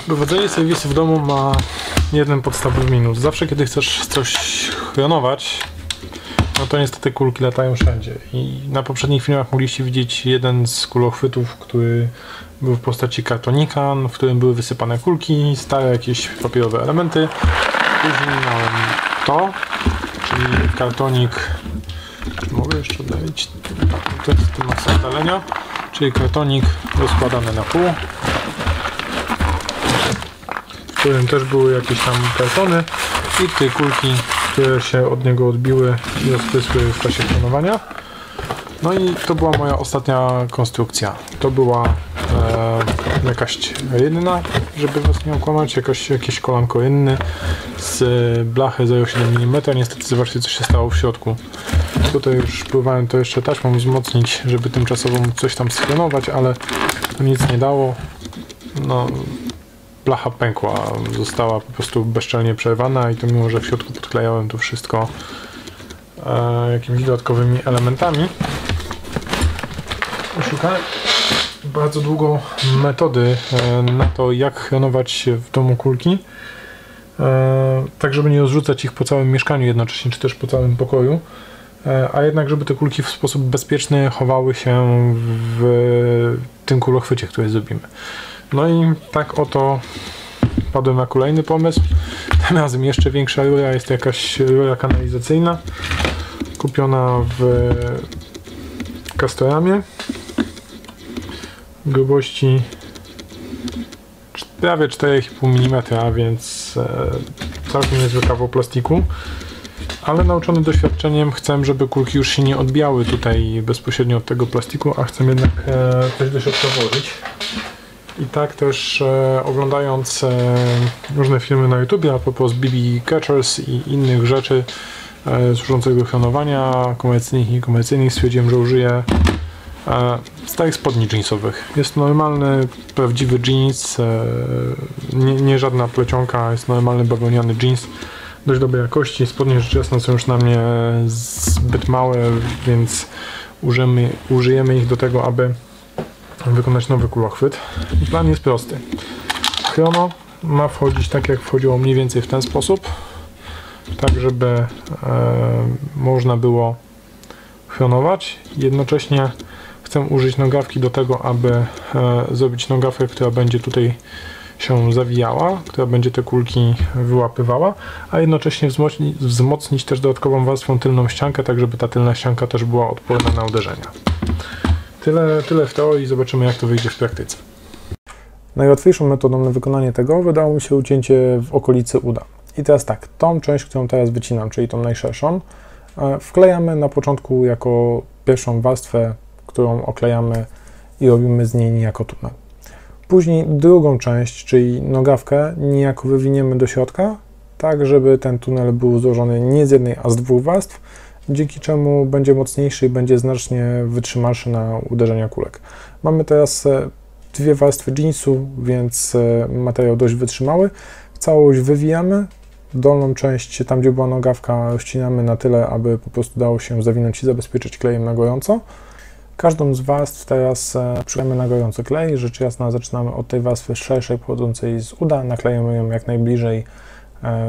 Prowadzenie serwisu w domu ma jeden podstawowy minus. Zawsze kiedy chcesz coś chronować, no to niestety kulki latają wszędzie. I na poprzednich filmach mogliście widzieć jeden z kulochwytów, który był w postaci kartonika, w którym były wysypane kulki, stare jakieś papierowe elementy. Później miałem to, czyli kartonik. Mogę jeszcze oddawić? To jest masa oddalenia, czyli kartonik rozkładany na pół, w którym też były jakieś tam kartony i te kulki, które się od niego odbiły i rozprysły w czasie klonowania. No i to była moja ostatnia konstrukcja. To była jakaś rynna, żeby was nie okłamać, jakieś kolanko rynny z blachy 0,7 mm. Niestety zobaczcie, co się stało w środku. Tutaj już próbowałem to jeszcze taśmą wzmocnić, żeby tymczasowo móc coś tam sklonować, ale to nic nie dało. No, blacha pękła, została po prostu bezczelnie przerwana i to mimo, że w środku podklejałem to wszystko jakimiś dodatkowymi elementami. Szukałem bardzo długo metody na to, jak chronować w domu kulki, tak żeby nie rozrzucać ich po całym mieszkaniu jednocześnie, czy też po całym pokoju, a jednak żeby te kulki w sposób bezpieczny chowały się w tym kulochwycie, który zrobimy. No i tak oto padłem na kolejny pomysł. Tym razem jeszcze większa rura, jest to jakaś rura kanalizacyjna kupiona w Castoramie grubości prawie 4,5 mm, a więc całkiem niezły kawał plastiku, ale nauczony doświadczeniem chcę, żeby kulki już się nie odbijały tutaj bezpośrednio od tego plastiku, a chcę jednak coś do środka włożyć. I tak też oglądając różne filmy na YouTube a propos BB Catchers i innych rzeczy służących do klonowania komercyjnych i niekomercyjnych, stwierdziłem, że użyję starych spodni jeansowych. Jest normalny, prawdziwy jeans, nie żadna plecionka, jest normalny bawełniany jeans, dość dobrej jakości. Spodnie rzecz jasna są już na mnie zbyt małe, więc użyjemy ich do tego, aby wykonać nowy kulochwyt. Plan jest prosty. Chrono ma wchodzić tak, jak wchodziło mniej więcej w ten sposób, tak żeby można było chronować. Jednocześnie chcę użyć nogawki do tego, aby zrobić nogawkę, która będzie tutaj się zawijała, która będzie te kulki wyłapywała, a jednocześnie wzmocnić też dodatkową warstwą tylną ściankę, tak żeby ta tylna ścianka też była odporna na uderzenia. Tyle w teorii, zobaczymy, jak to wyjdzie w praktyce. Najłatwiejszą metodą na wykonanie tego wydało mi się ucięcie w okolicy uda. I teraz tak, tą część, którą teraz wycinam, czyli tą najszerszą, wklejamy na początku jako pierwszą warstwę, którą oklejamy i robimy z niej niejako tunel. Później drugą część, czyli nogawkę, niejako wywiniemy do środka, tak żeby ten tunel był złożony nie z jednej, a z dwóch warstw, dzięki czemu będzie mocniejszy i będzie znacznie wytrzymalszy na uderzenia kulek. Mamy teraz dwie warstwy jeansu, więc materiał dość wytrzymały. Całość wywijamy, dolną część, tam gdzie była nogawka, rozcinamy na tyle, aby po prostu dało się zawinąć i zabezpieczyć klejem na gorąco. Każdą z warstw teraz przyklejamy na gorąco klej. Rzecz jasna, zaczynamy od tej warstwy szerszej pochodzącej z uda, naklejamy ją jak najbliżej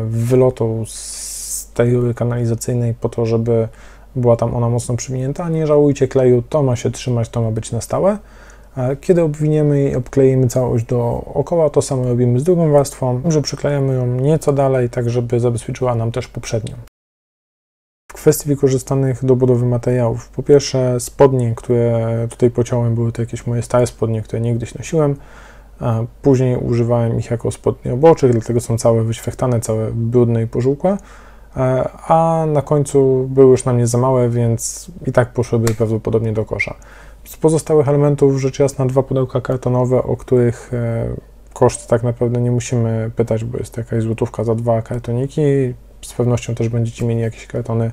wylotu z tej rury kanalizacyjnej po to, żeby była tam ona mocno przywinięta. Nie żałujcie kleju, to ma się trzymać, to ma być na stałe. Kiedy obwiniemy i obkleimy całość dookoła, to samo robimy z drugą warstwą, że przyklejamy ją nieco dalej, tak żeby zabezpieczyła nam też poprzednią. W kwestii wykorzystanych do budowy materiałów, po pierwsze spodnie, które tutaj pociąłem, były to jakieś moje stare spodnie, które niegdyś nosiłem, później używałem ich jako spodni roboczych, dlatego są całe wyświechtane, całe brudne i pożółkłe, a na końcu były już na mnie za małe, więc i tak poszłyby prawdopodobnie do kosza. Z pozostałych elementów rzecz jasna dwa pudełka kartonowe, o których koszt tak naprawdę nie musimy pytać, bo jest jakaś złotówka za dwa kartoniki. Z pewnością też będziecie mieli jakieś kartony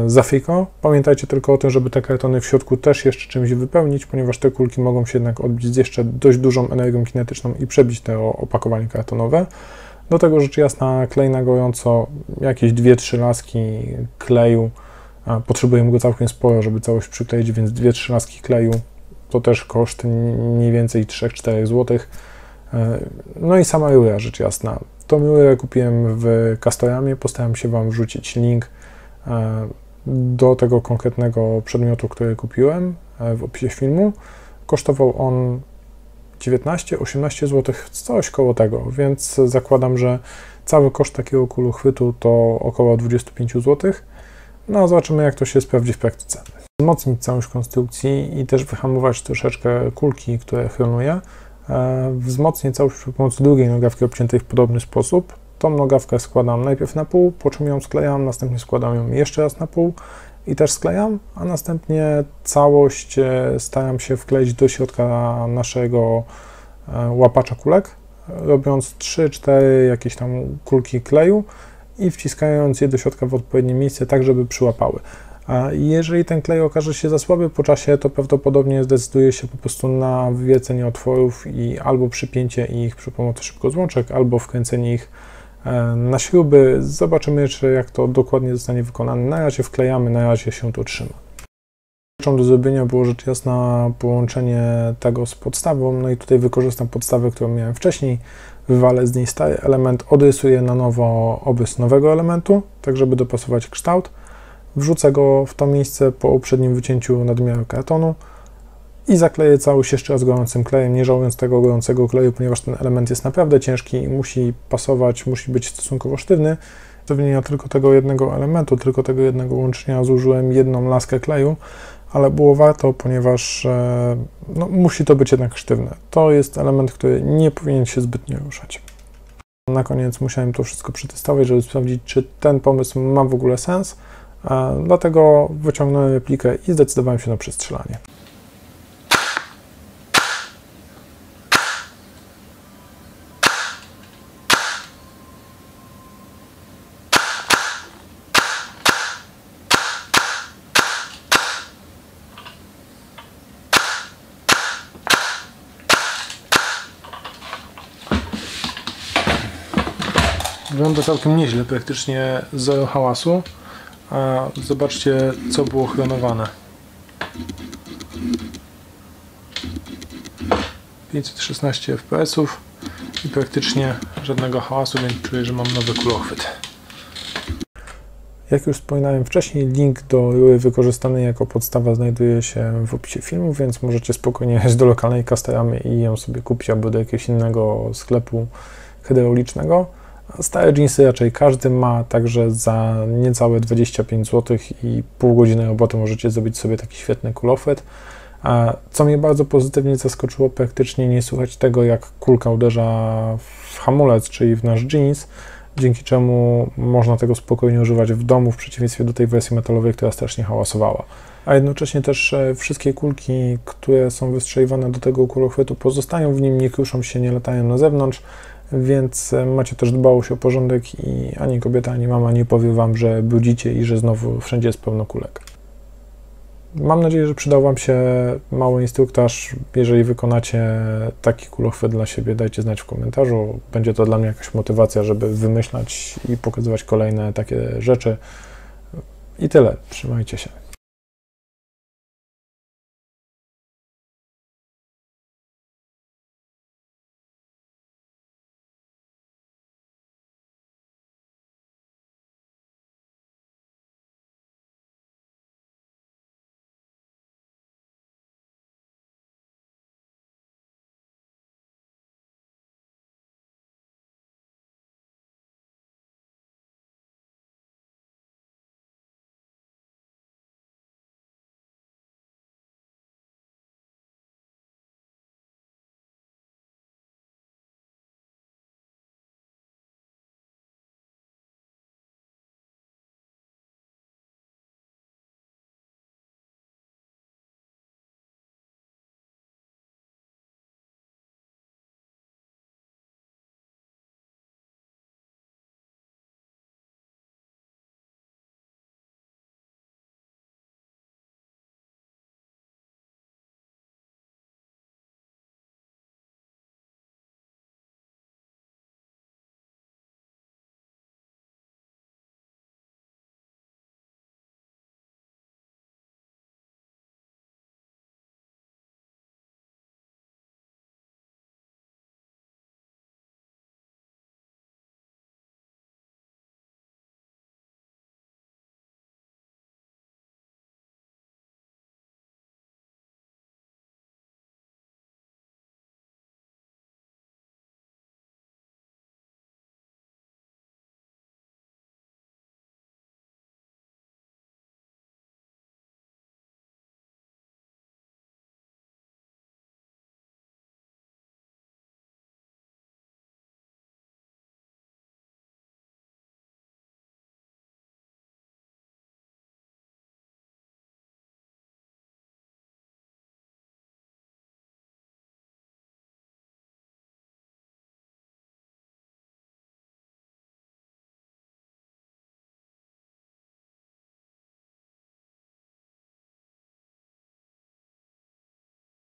za friko. Pamiętajcie tylko o tym, żeby te kartony w środku też jeszcze czymś wypełnić, ponieważ te kulki mogą się jednak odbić z jeszcze dość dużą energią kinetyczną i przebić te opakowanie kartonowe. Do tego rzecz jasna klej na gorąco, jakieś 2-3 laski kleju. Potrzebujemy go całkiem sporo, żeby całość przykleić, więc 2-3 laski kleju to też koszt mniej więcej 3-4 zł. No i sama rura, rzecz jasna. Tą rurę kupiłem w Castoramie, postaram się Wam wrzucić link do tego konkretnego przedmiotu, który kupiłem w opisie filmu. Kosztował on 19-18 zł, coś koło tego, więc zakładam, że cały koszt takiego kuluchwytu to około 25 zł. No, zobaczymy, jak to się sprawdzi w praktyce. Wzmocnić całość konstrukcji i też wyhamować troszeczkę kulki, które chronuje. Wzmocnię całość przy pomocy drugiej nogawki obciętej w podobny sposób. Tą nogawkę składam najpierw na pół, po czym ją sklejam, następnie składam ją jeszcze raz na pół i też sklejam, a następnie całość staram się wkleić do środka naszego łapacza kulek, robiąc 3-4 jakieś tam kulki kleju i wciskając je do środka w odpowiednie miejsce, tak żeby przyłapały. A jeżeli ten klej okaże się za słaby po czasie, to prawdopodobnie zdecyduje się po prostu na wywiercenie otworów i albo przypięcie ich przy pomocy szybkozłączek, albo wkręcenie ich na śruby. Zobaczymy jeszcze, jak to dokładnie zostanie wykonane. Na razie wklejamy, na razie się to trzyma. Rzeczą do zrobienia było rzecz jasna połączenie tego z podstawą, no i tutaj wykorzystam podstawę, którą miałem wcześniej, wywalę z niej stary element, odrysuję na nowo obrys nowego elementu, tak żeby dopasować kształt, wrzucę go w to miejsce po uprzednim wycięciu nadmiaru kartonu i zakleję całość jeszcze raz gorącym klejem, nie żałując tego gorącego kleju, ponieważ ten element jest naprawdę ciężki i musi pasować, musi być stosunkowo sztywny. Do wymienienia tylko tego jednego elementu, tylko tego jednego łączenia zużyłem jedną laskę kleju, ale było warto, ponieważ no, musi to być jednak sztywne. To jest element, który nie powinien się zbytnio ruszać. Na koniec musiałem to wszystko przetestować, żeby sprawdzić, czy ten pomysł ma w ogóle sens. Dlatego wyciągnąłem replikę i zdecydowałem się na przestrzelanie. Wygląda całkiem nieźle, praktycznie zero hałasu. A zobaczcie, co było chronowane. 516 fps i praktycznie żadnego hałasu, więc czuję, że mam nowy kulochwyt. Jak już wspominałem wcześniej, link do rury wykorzystanej jako podstawa znajduje się w opisie filmu, więc możecie spokojnie jechać do lokalnej Castoramy i ją sobie kupić albo do jakiegoś innego sklepu hydraulicznego. Stare jeansy raczej każdy ma, także za niecałe 25 zł i pół godziny roboty możecie zrobić sobie taki świetny kulochwyt. Co mnie bardzo pozytywnie zaskoczyło, praktycznie nie słychać tego, jak kulka uderza w hamulec, czyli w nasz jeans, dzięki czemu można tego spokojnie używać w domu, w przeciwieństwie do tej wersji metalowej, która strasznie hałasowała. A jednocześnie też wszystkie kulki, które są wystrzeliwane do tego kulochwytu, pozostają w nim, nie kruszą się, nie latają na zewnątrz, więc macie też dbałość o porządek i ani kobieta, ani mama nie powie Wam, że brudzicie i że znowu wszędzie jest pełno kulek. Mam nadzieję, że przydał Wam się mały instruktaż. Jeżeli wykonacie taki kulochwyt dla siebie, dajcie znać w komentarzu. Będzie to dla mnie jakaś motywacja, żeby wymyślać i pokazywać kolejne takie rzeczy. I tyle. Trzymajcie się.